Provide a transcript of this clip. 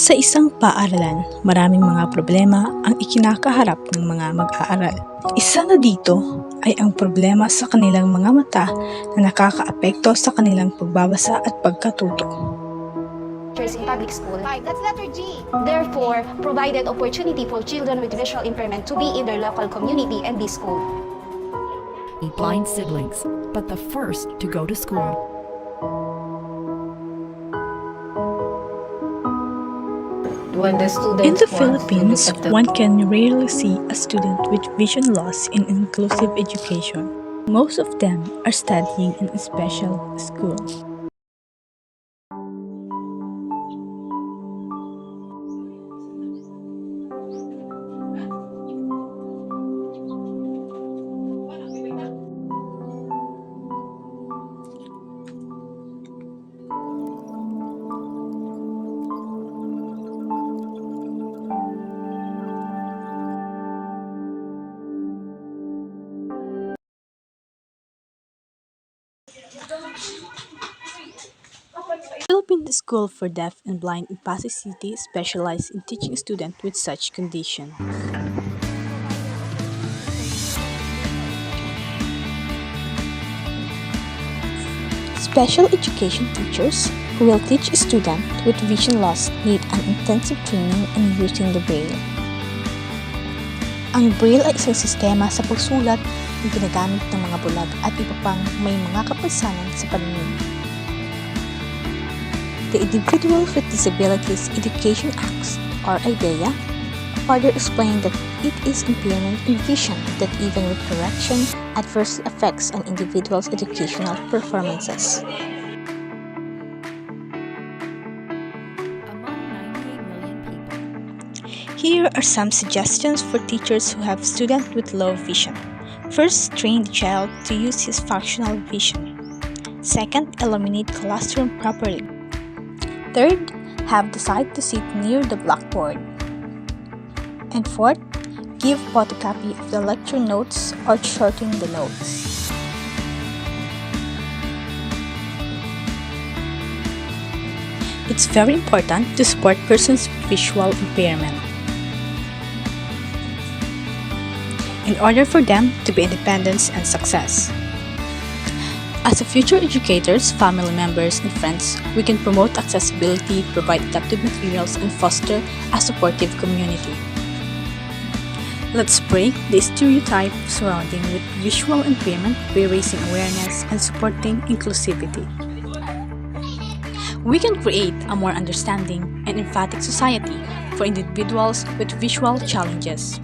Sa isang paaralan, maraming mga problema ang ikinakaharap ng mga mag-aaral. Isa na dito ay ang problema sa kanilang mga mata na nakakaapekto sa kanilang pagbabasa at pagkatuto. In public school. That's letter G. Therefore, provided opportunity for children with visual impairment to be in their local community and be schooled. Blind siblings, but the first to go to school. In the Philippines, one can rarely see a student with vision loss in inclusive education. Most of them are studying in a special school. Philippine School for Deaf and Blind in Pasay City specializes in teaching students with such condition. Special education teachers who will teach a student with vision loss need an intensive training in using the Braille. Ang Braille ay isang sistema sa pagsulat na ginagamit ng mga bulag at iba pang may mga kapansanan sa paningin. The Individuals with Disabilities Education Act, or IDEA, further explained that it is impairment in vision that even with correction adversely affects an individual's educational performances. Among 98 million people, Here are some suggestions for teachers who have students with low vision. First, train the child to use his functional vision. Second, illuminate classroom properly. Third, have the sight to sit near the blackboard. And fourth, give photocopy of the lecture notes or shorten the notes. It's very important to support persons with visual impairment in order for them to be independent and success. As a future educators, family members, and friends, we can promote accessibility, provide adaptive materials, and foster a supportive community. Let's break the stereotype surrounding with visual impairment by raising awareness and supporting inclusivity. We can create a more understanding and emphatic society for individuals with visual challenges.